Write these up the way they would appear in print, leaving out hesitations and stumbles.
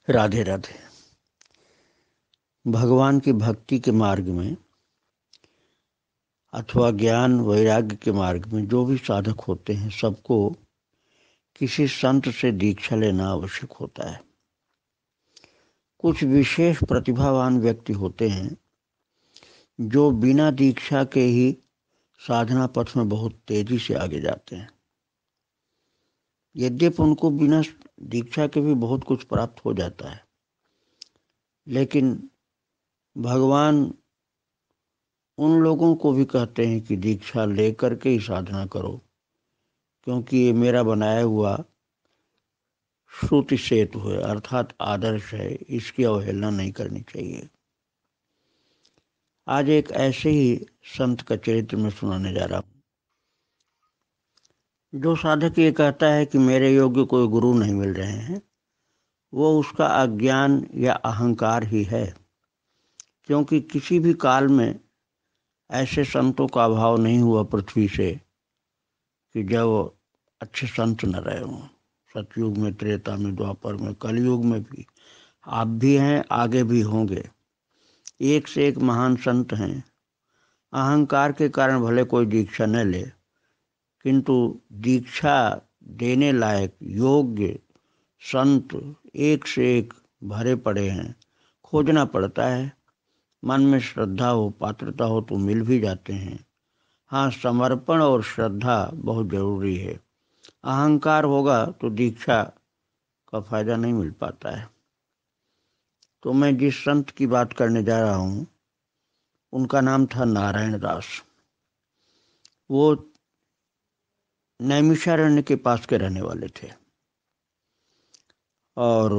राधे राधे। भगवान की भक्ति के मार्ग में अथवा ज्ञान वैराग्य के मार्ग में जो भी साधक होते हैं, सबको किसी संत से दीक्षा लेना आवश्यक होता है। कुछ विशेष प्रतिभावान व्यक्ति होते हैं जो बिना दीक्षा के ही साधना पथ में बहुत तेजी से आगे जाते हैं। यद्यपि उनको बिना दीक्षा के भी बहुत कुछ प्राप्त हो जाता है, लेकिन भगवान उन लोगों को भी कहते हैं कि दीक्षा लेकर के ही साधना करो, क्योंकि ये मेरा बनाया हुआ श्रुति सेतु है, अर्थात आदर्श है। इसकी अवहेलना नहीं करनी चाहिए। आज एक ऐसे ही संत का चरित्र मैं सुनाने जा रहा हूँ। जो साधक ये कहता है कि मेरे योग्य कोई गुरु नहीं मिल रहे हैं, वो उसका अज्ञान या अहंकार ही है, क्योंकि किसी भी काल में ऐसे संतों का अभाव नहीं हुआ पृथ्वी से कि जब अच्छे संत न रहे हों। सतयुग में, त्रेता में, द्वापर में, कलयुग में भी आप भी हैं, आगे भी होंगे। एक से एक महान संत हैं। अहंकार के कारण भले कोई दीक्षा न ले, किंतु दीक्षा देने लायक योग्य संत एक से एक भरे पड़े हैं। खोजना पड़ता है। मन में श्रद्धा हो, पात्रता हो तो मिल भी जाते हैं। हाँ, समर्पण और श्रद्धा बहुत जरूरी है। अहंकार होगा तो दीक्षा का फायदा नहीं मिल पाता है। तो मैं जिस संत की बात करने जा रहा हूँ, उनका नाम था नारायण दास। वो नैमिषारण्य के पास के रहने वाले थे और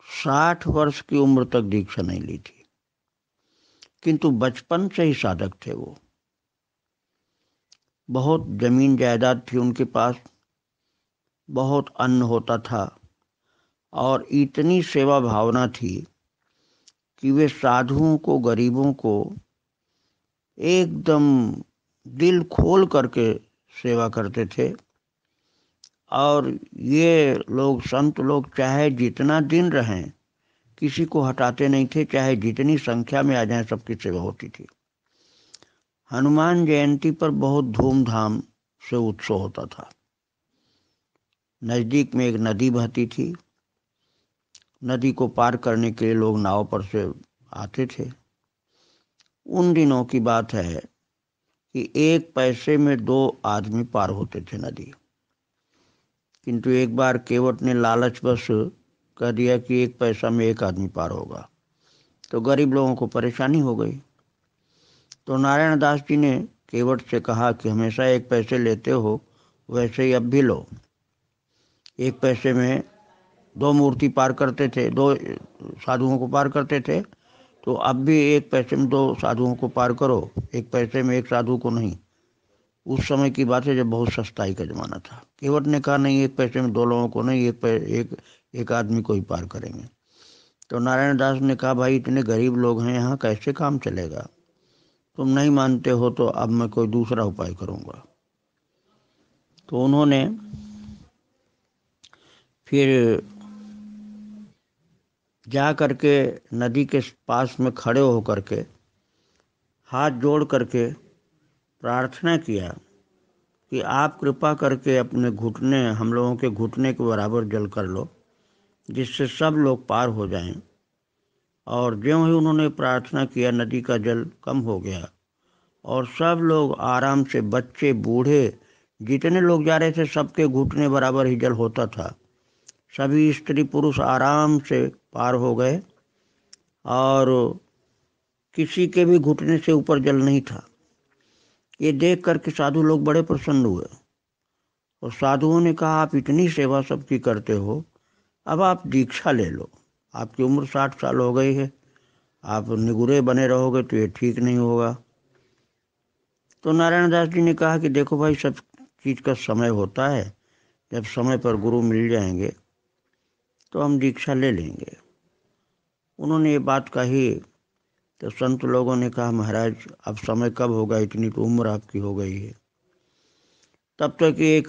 60 वर्ष की उम्र तक दीक्षा नहीं ली थी, किंतु बचपन से ही साधक थे वो। बहुत जमीन जायदाद थी उनके पास, बहुत अन्न होता था और इतनी सेवा भावना थी कि वे साधुओं को, गरीबों को एकदम दिल खोल करके सेवा करते थे। और ये लोग, संत लोग, चाहे जितना दिन रहें, किसी को हटाते नहीं थे। चाहे जितनी संख्या में आ जाएं, सबकी सेवा होती थी। हनुमान जयंती पर बहुत धूमधाम से उत्सव होता था। नजदीक में एक नदी बहती थी। नदी को पार करने के लिए लोग नाव पर से आते थे। उन दिनों की बात है कि 1 पैसे में 2 आदमी पार होते थे नदी। किंतु एक बार केवट ने लालचवश कह दिया कि 1 पैसा में 1 आदमी पार होगा, तो गरीब लोगों को परेशानी हो गई। तो नारायण दास जी ने केवट से कहा कि हमेशा 1 पैसे लेते हो, वैसे ही अब भी लो। 1 पैसे में 2 मूर्ति पार करते थे, 2 साधुओं को पार करते थे, तो अब भी 1 पैसे में 2 साधुओं को पार करो, 1 पैसे में 1 साधु को नहीं। उस समय की बात है जब बहुत सस्ताई का जमाना था। केवट ने कहा नहीं, 1 पैसे में 2 लोगों को नहीं, एक आदमी को ही पार करेंगे। तो नारायण दास ने कहा, भाई इतने गरीब लोग हैं यहाँ, कैसे काम चलेगा? तुम नहीं मानते हो तो अब मैं कोई दूसरा उपाय करूंगा। तो उन्होंने फिर जा करके नदी के पास में खड़े हो करके हाथ जोड़ करके प्रार्थना किया कि आप कृपा करके अपने घुटने, हम लोगों के घुटने के बराबर जल कर लो, जिससे सब लोग पार हो जाएं। और ज्यों ही उन्होंने प्रार्थना किया, नदी का जल कम हो गया और सब लोग आराम से, बच्चे, बूढ़े, जितने लोग जा रहे थे सबके घुटने बराबर ही जल होता था। सभी स्त्री पुरुष आराम से पार हो गए और किसी के भी घुटने से ऊपर जल नहीं था। ये देख करके साधु लोग बड़े प्रसन्न हुए और साधुओं ने कहा, आप इतनी सेवा सबकी करते हो, अब आप दीक्षा ले लो। आपकी उम्र 60 साल हो गई है, आप निगुरे बने रहोगे तो ये ठीक नहीं होगा। तो नारायण दास जी ने कहा कि देखो भाई, सब चीज़ का समय होता है। जब समय पर गुरु मिल जाएंगे तो हम दीक्षा ले लेंगे। उन्होंने ये बात कही तो संत लोगों ने कहा, महाराज अब समय कब होगा, इतनी तो उम्र आपकी हो गई है। तब तक एक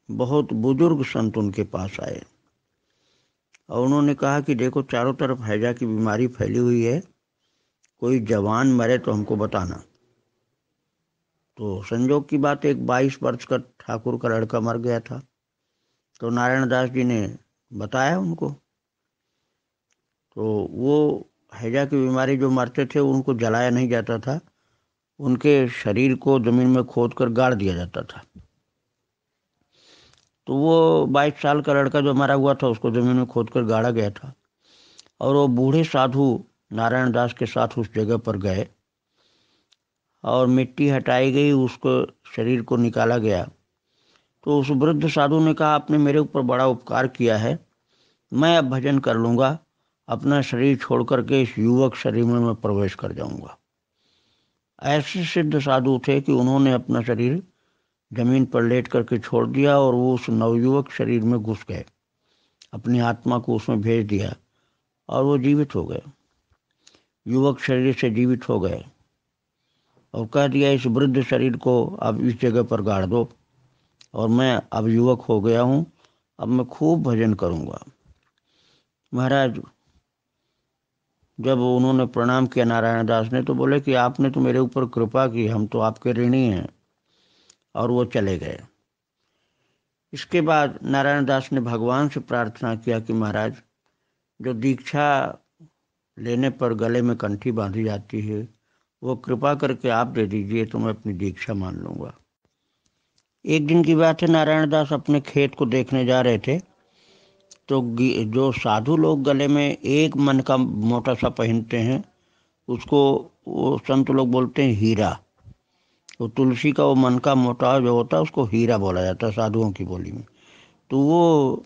बहुत बुजुर्ग संत उनके पास आए और उन्होंने कहा कि देखो चारों तरफ हैजा की बीमारी फैली हुई है, कोई जवान मरे तो हमको बताना। तो संजोग की बात, एक 22 वर्ष का ठाकुर का लड़का मर गया था। तो नारायण दास जी ने बताया उनको। तो वो हैजा की बीमारी जो मरते थे उनको जलाया नहीं जाता था, उनके शरीर को जमीन में खोद कर गाड़ दिया जाता था। तो वो 22 साल का लड़का जो मरा हुआ था उसको जमीन में खोद कर गाड़ा गया था। और वो बूढ़े साधु नारायण दास के साथ उस जगह पर गए और मिट्टी हटाई गई, उसको शरीर को निकाला गया। तो उस वृद्ध साधु ने कहा, आपने मेरे ऊपर बड़ा उपकार किया है, मैं अब भजन कर लूँगा, अपना शरीर छोड़ करके इस युवक शरीर में मैं प्रवेश कर जाऊँगा। ऐसे सिद्ध साधु थे कि उन्होंने अपना शरीर जमीन पर लेट करके छोड़ दिया और वो उस नवयुवक शरीर में घुस गए, अपनी आत्मा को उसमें भेज दिया और वो जीवित हो गए, युवक शरीर से जीवित हो गए। और कह दिया, इस वृद्ध शरीर को अब इस जगह पर गाड़ दो और मैं अब युवक हो गया हूँ, अब मैं खूब भजन करूँगा। महाराज जब उन्होंने प्रणाम किया नारायण दास ने, तो बोले कि आपने तो मेरे ऊपर कृपा की, हम तो आपके ऋणी हैं। और वो चले गए। इसके बाद नारायण दास ने भगवान से प्रार्थना किया कि महाराज, जो दीक्षा लेने पर गले में कंठी बांधी जाती है वो कृपा करके आप दे दीजिए, तो मैं अपनी दीक्षा मान लूँगा। एक दिन की बात है, नारायण दास अपने खेत को देखने जा रहे थे। तो जो साधु लोग गले में एक मन का मोटा सा पहनते हैं, उसको वो संत लोग बोलते हैं हीरा। वो तुलसी का वो मन का मोटा जो होता है उसको हीरा बोला जाता है साधुओं की बोली में। तो वो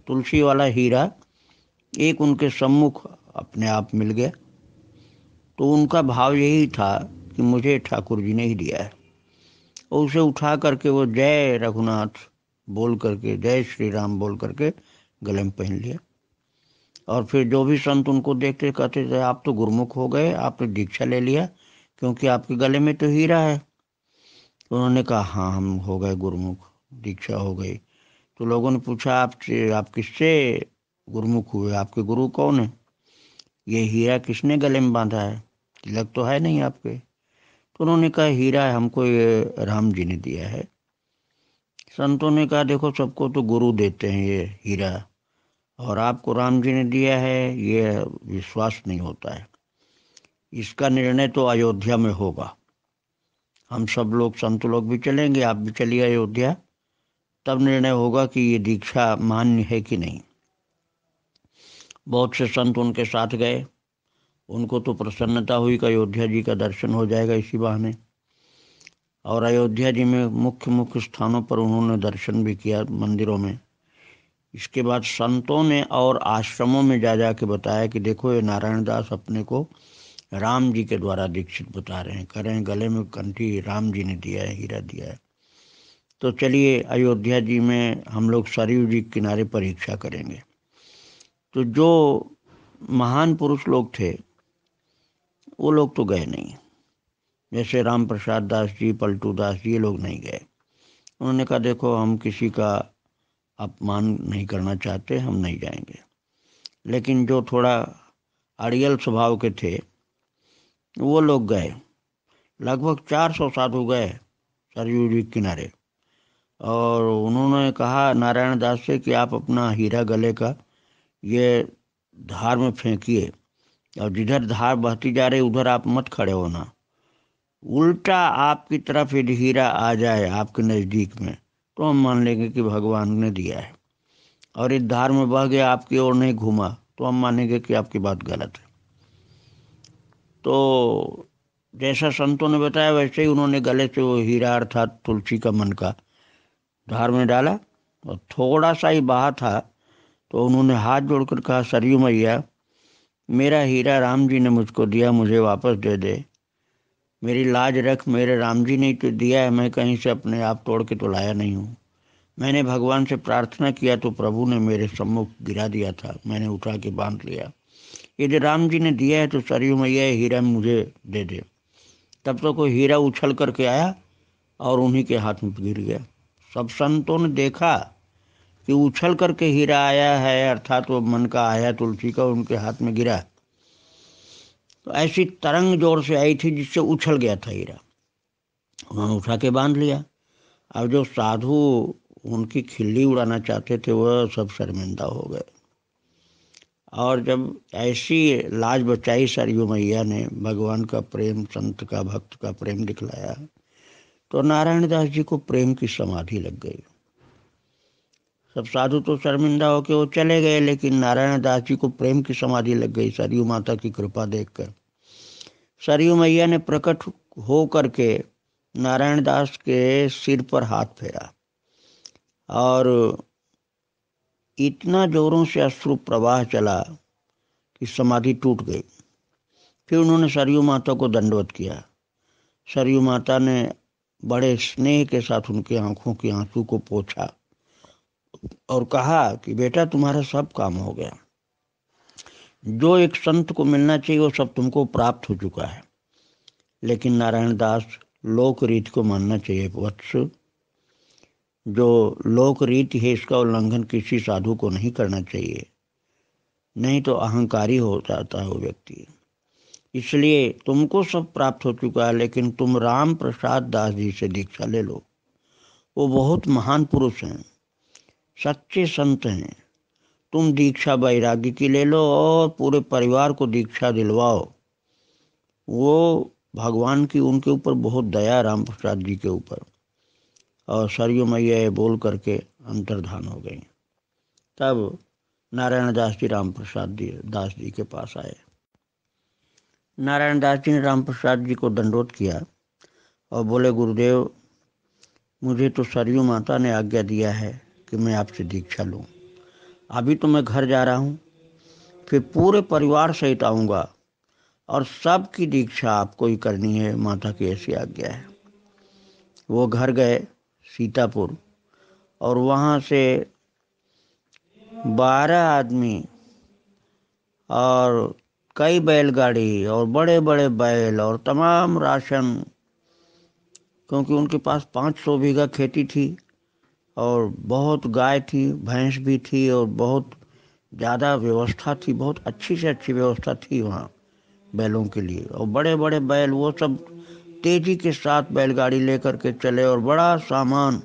तुलसी वाला हीरा एक उनके सम्मुख अपने आप मिल गया। तो उनका भाव यही था कि मुझे ठाकुर जी ने ही दिया है। और उसे उठा करके वो जय रघुनाथ बोल करके, जय श्री राम बोल करके गले में पहन लिया। और फिर जो भी संत उनको देखते कहते थे, आप तो गुरुमुख हो गए, आपने दीक्षा ले लिया, क्योंकि आपके गले में तो हीरा है। तो उन्होंने कहा, हाँ हम हो गए गुरुमुख, दीक्षा हो गई। तो लोगों ने पूछा, आपसे आप किससे गुरुमुख हुए, आपके गुरु कौन है, ये हीरा किसने गले में बांधा है, तिलक तो है नहीं आपके। तो उन्होंने कहा, हीरा हमको ये राम जी ने दिया है। संतों ने कहा, देखो सबको तो गुरु देते हैं ये हीरा, और आपको राम जी ने दिया है, ये विश्वास नहीं होता है। इसका निर्णय तो अयोध्या में होगा। हम सब लोग संत लोग भी चलेंगे, आप भी चलिए अयोध्या, तब निर्णय होगा कि ये दीक्षा मान्य है कि नहीं। बहुत से संत उनके साथ गए। उनको तो प्रसन्नता हुई कि अयोध्या जी का दर्शन हो जाएगा इसी बहाने। और अयोध्या जी में मुख्य मुख्य स्थानों पर उन्होंने दर्शन भी किया, मंदिरों में। इसके बाद संतों ने और आश्रमों में जा जा के बताया कि देखो ये नारायण दास अपने को राम जी के द्वारा दीक्षित बता रहे हैं, कह रहे हैं गले में कंठी राम जी ने दिया है, हीरा दिया है। तो चलिए अयोध्या जी में हम लोग सरयू जी के किनारे परीक्षा करेंगे। तो जो महान पुरुष लोग थे वो लोग तो गए नहीं, जैसे राम प्रसाद दास जी, पलटू दास जी, ये लोग नहीं गए। उन्होंने कहा, देखो हम किसी का अपमान नहीं करना चाहते, हम नहीं जाएंगे। लेकिन जो थोड़ा अड़ियल स्वभाव के थे वो लोग गए। लगभग 400 साधु गए सरयू जी किनारे। और उन्होंने कहा नारायण दास से कि आप अपना हीरा गले का ये धार में फेंकिए, और जिधर धार बहती जा रही उधर आप मत खड़े होना, उल्टा आपकी तरफ यदि हीरा आ जाए आपके नज़दीक में तो हम मान लेंगे कि भगवान ने दिया है, और इस धार में बह गया आपकी ओर नहीं घूमा तो हम मानेंगे कि आपकी बात गलत है। तो जैसा संतों ने बताया वैसे ही उन्होंने गले से वो हीरा अर्थात तुलसी का मन का धार में डाला, और थोड़ा सा ही बहा था। तो उन्होंने हाथ जोड़कर कहा, सरयू मैया, मेरा हीरा राम जी ने मुझको दिया, मुझे वापस दे दे, मेरी लाज रख, मेरे राम जी ने तो दिया है, मैं कहीं से अपने आप तोड़ के तो लाया नहीं हूँ। मैंने भगवान से प्रार्थना किया तो प्रभु ने मेरे सम्मुख गिरा दिया था, मैंने उठा के बांध लिया। यदि राम जी ने दिया है तो सरयू मैया हीरा मुझे दे दे। तब तो कोई हीरा उछल करके आया और उन्हीं के हाथ में गिर गया। सब संतों ने देखा कि उछल करके हीरा आया है, अर्थात वो मन का आया तुलसी का उनके हाथ में गिरा, तो ऐसी तरंग जोर से आई थी जिससे उछल गया था हीरा। उन्होंने उठा के बांध लिया। अब जो साधु उनकी खिल्ली उड़ाना चाहते थे वह सब शर्मिंदा हो गए। और जब ऐसी लाज बचाई सरयू मैया ने, भगवान का प्रेम, संत का, भक्त का प्रेम दिखलाया, तो नारायण दास जी को प्रेम की समाधि लग गई। सब साधु तो शर्मिंदा होके वो चले गए, लेकिन नारायण दास जी को प्रेम की समाधि लग गई सरयू माता की कृपा देखकर। सरयू मैया ने प्रकट हो करके नारायण दास के सिर पर हाथ फेरा और इतना जोरों से अश्रु प्रवाह चला कि समाधि टूट गई। फिर उन्होंने सरयू माता को दंडवत किया। सरयू माता ने बड़े स्नेह के साथ उनके आंखों के आंसू को पोंछा और कहा कि बेटा तुम्हारा सब काम हो गया, जो एक संत को मिलना चाहिए वो सब तुमको प्राप्त हो चुका है। लेकिन नारायण दास, लोक रीति को मानना चाहिए वत्स। जो लोक रीति है इसका उल्लंघन किसी साधु को नहीं करना चाहिए, नहीं तो अहंकारी हो जाता है वो व्यक्ति। इसलिए तुमको सब प्राप्त हो चुका है, लेकिन तुम राम प्रसाद दास जी से दीक्षा ले लो। वो बहुत महान पुरुष हैं, सच्चे संत हैं। तुम दीक्षा वैराग्य की ले लो और पूरे परिवार को दीक्षा दिलवाओ। वो भगवान की उनके ऊपर बहुत दया, राम प्रसाद जी के ऊपर। और सरयू मैया ये बोल करके अंतर्धान हो गई। तब नारायण दास जी राम प्रसाद दास जी के पास आए। नारायण दास जी ने राम प्रसाद जी को दंडोत किया और बोले, गुरुदेव मुझे तो सरयू माता ने आज्ञा दिया है कि मैं आपसे दीक्षा लूँ। अभी तो मैं घर जा रहा हूँ, फिर पूरे परिवार सहित आऊँगा और सबकी दीक्षा आपको ही करनी है, माता की ऐसी आज्ञा है। वो घर गए सीतापुर और वहाँ से 12 आदमी और कई बैलगाड़ी और बड़े बड़े बैल और तमाम राशन, क्योंकि उनके पास 500 बीघा खेती थी और बहुत गाय थी, भैंस भी थी और बहुत ज़्यादा व्यवस्था थी, बहुत अच्छी से अच्छी व्यवस्था थी वहाँ बैलों के लिए। और बड़े बड़े बैल वो सब तेजी के साथ बैलगाड़ी लेकर के चले और बड़ा सामान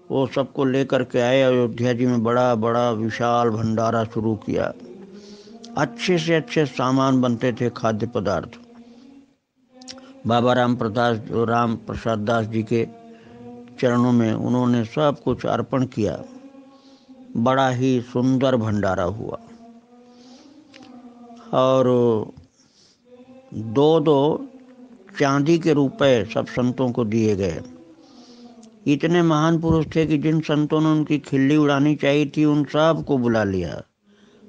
वो सबको लेकर के आए। अयोध्या जी में बड़ा बड़ा विशाल भंडारा शुरू किया। अच्छे से अच्छे सामान बनते थे, खाद्य पदार्थ। बाबा राम प्रसाद दास जी के चरणों में उन्होंने सब कुछ अर्पण किया। बड़ा ही सुंदर भंडारा हुआ और 2-2 चांदी के रुपए सब संतों को दिए गए। इतने महान पुरुष थे कि जिन संतों ने उनकी खिल्ली उड़ानी चाहिए थी उन सब को बुला लिया।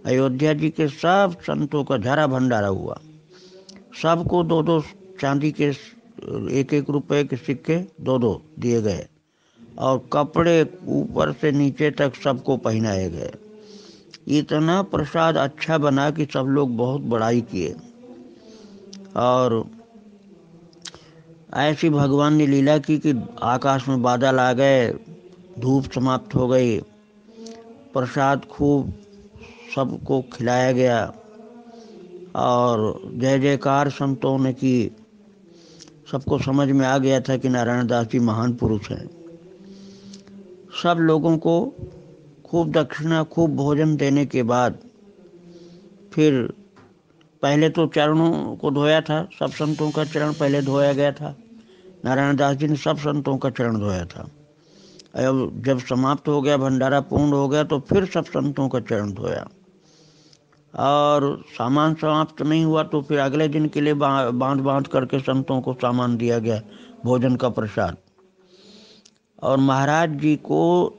अयोध्या जी के सब संतों का झारा भंडारा हुआ। सबको 2-2 चांदी के 1-1 रुपए के सिक्के 2-2 दिए गए और कपड़े ऊपर से नीचे तक सबको पहनाए गए। इतना प्रसाद अच्छा बना कि सब लोग बहुत बड़ाई किए। और ऐसी भगवान ने लीला की कि आकाश में बादल आ गए, धूप समाप्त हो गई, प्रसाद खूब सबको खिलाया गया और जय जयकार संतों ने की। सबको समझ में आ गया था कि नारायण दास जी महान पुरुष हैं। सब लोगों को खूब दक्षिणा, खूब भोजन देने के बाद फिर पहले तो चरणों को धोया था, सब संतों का चरण पहले धोया गया था। नारायण दास जी ने सब संतों का चरण धोया था। अब जब समाप्त हो गया, भंडारा पूर्ण हो गया, तो फिर सब संतों का चरण धोया। और सामान समाप्त नहीं हुआ तो फिर अगले दिन के लिए बांध बांध करके संतों को सामान दिया गया, भोजन का प्रसाद। और महाराज जी को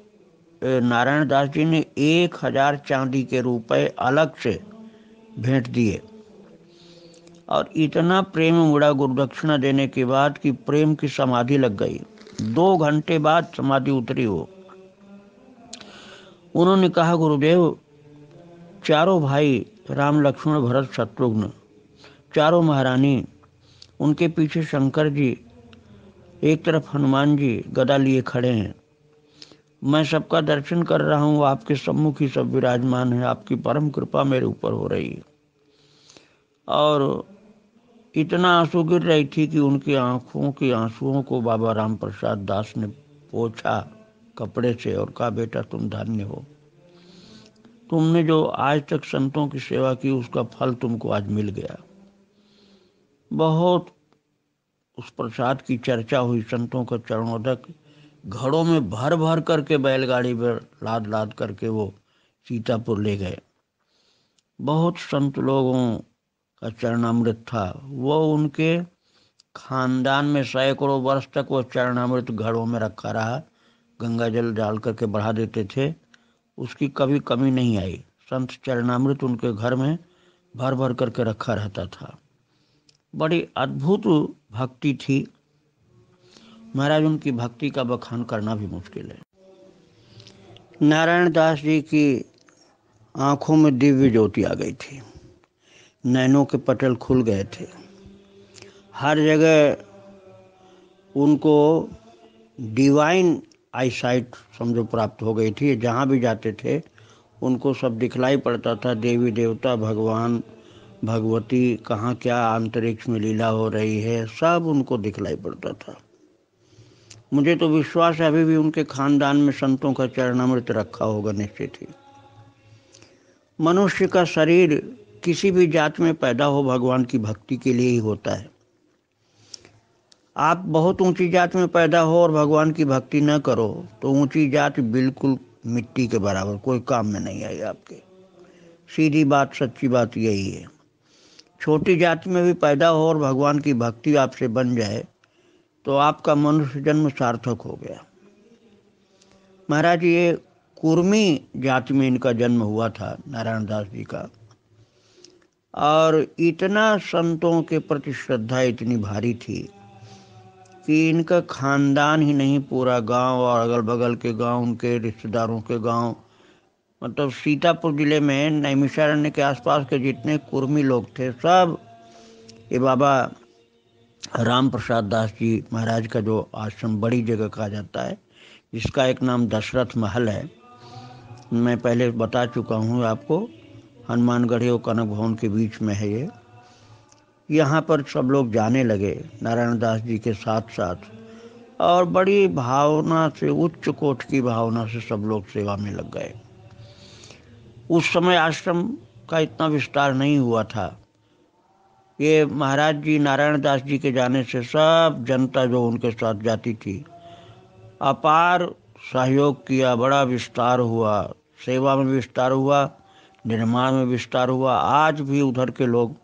नारायण दास जी ने 1000 चांदी के रुपए अलग से भेंट दिए। और इतना प्रेम उड़ा गुरुदक्षिणा देने के बाद कि प्रेम की समाधि लग गई। 2 घंटे बाद समाधि उतरी हो। उन्होंने कहा, गुरुदेव चारों भाई राम लक्ष्मण भरत शत्रुघ्न, चारों महारानी, उनके पीछे शंकर जी, एक तरफ हनुमान जी गदा लिए खड़े हैं मैं सबका दर्शन कर रहा हूँ, आपके सम्मुख ही सब विराजमान है, आपकी परम कृपा मेरे ऊपर हो रही है। और इतना आंसू गिर रही थी कि उनकी आंखों के आंसुओं को बाबा राम प्रसाद दास ने पोंछा कपड़े से और कहा, बेटा तुम धन्य हो, तुमने जो आज तक संतों की सेवा की उसका फल तुमको आज मिल गया। बहुत उस प्रसाद की चर्चा हुई, संतों का चरणोदक घड़ों में भर भर करके बैलगाड़ी पर लाद लाद करके वो सीतापुर ले गए। बहुत संत लोगों का चरणामृत था, वो उनके खानदान में सैकड़ों वर्ष तक वो चरणामृत घड़ों में रखा रहा, गंगा जल डाल करके बढ़ा देते थे, उसकी कभी कमी नहीं आई। संत चरणामृत उनके घर में भर भर करके रखा रहता था। बड़ी अद्भुत भक्ति थी महाराज, उनकी भक्ति का बखान करना भी मुश्किल है। नारायण दास जी की आंखों में दिव्य ज्योति आ गई थी, नैनों के पटल खुल गए थे, हर जगह उनको डिवाइन आईसाइट समझो प्राप्त हो गई थी। जहाँ भी जाते थे उनको सब दिखलाई पड़ता था, देवी देवता, भगवान भगवती, कहाँ क्या अंतरिक्ष में लीला हो रही है, सब उनको दिखलाई पड़ता था। मुझे तो विश्वास है अभी भी उनके खानदान में संतों का चरणामृत रखा होगा निश्चित ही। मनुष्य का शरीर किसी भी जात में पैदा हो भगवान की भक्ति के लिए ही होता है। आप बहुत ऊंची जात में पैदा हो और भगवान की भक्ति न करो तो ऊंची जात बिल्कुल मिट्टी के बराबर, कोई काम में नहीं आई आपके। सीधी बात, सच्ची बात यही है। छोटी जाति में भी पैदा हो और भगवान की भक्ति आपसे बन जाए तो आपका मनुष्य जन्म सार्थक हो गया। महाराज ये कुर्मी जाति में इनका जन्म हुआ था, नारायण दास जी का, और इतना संतों के प्रति श्रद्धा इतनी भारी थी कि इनका खानदान ही नहीं, पूरा गांव और अगल बगल के गांव, उनके रिश्तेदारों के गांव, मतलब सीतापुर जिले में नैमिषारण्य के आसपास के जितने कुर्मी लोग थे सब ये बाबा राम प्रसाद दास जी महाराज का जो आश्रम बड़ी जगह कहा जाता है, जिसका एक नाम दशरथ महल है, मैं पहले बता चुका हूँ आपको, हनुमानगढ़ी और कनक भवन के बीच में है ये। यहाँ पर सब लोग जाने लगे नारायण दास जी के साथ साथ, और बड़ी भावना से, उच्च कोटि की भावना से सब लोग सेवा में लग गए। उस समय आश्रम का इतना विस्तार नहीं हुआ था। ये महाराज जी नारायण दास जी के जाने से सब जनता जो उनके साथ जाती थी अपार सहयोग किया, बड़ा विस्तार हुआ, सेवा में विस्तार हुआ, निर्माण में विस्तार हुआ। आज भी उधर के लोग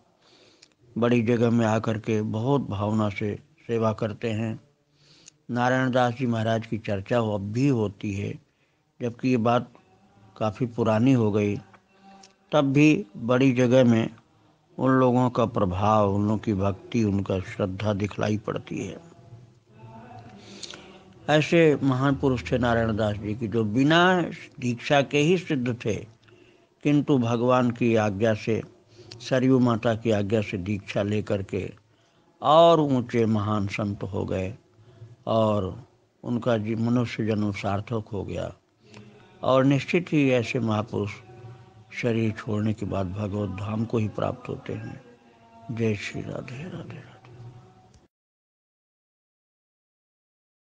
बड़ी जगह में आकर के बहुत भावना से सेवा करते हैं। नारायण दास जी महाराज की चर्चा अब भी होती है, जबकि ये बात काफ़ी पुरानी हो गई, तब भी बड़ी जगह में उन लोगों का प्रभाव, उन लोगों की भक्ति, उनका श्रद्धा दिखलाई पड़ती है। ऐसे महान पुरुष थे नारायण दास जी की, जो बिना दीक्षा के ही सिद्ध थे, किंतु भगवान की आज्ञा से, सरयू माता की आज्ञा से दीक्षा लेकर के और ऊंचे महान संत हो गए और उनका मनुष्य जन्म सार्थक हो गया। और निश्चित ही ऐसे महापुरुष शरीर छोड़ने के बाद भगवत धाम को ही प्राप्त होते हैं। जय श्री राधे राधे।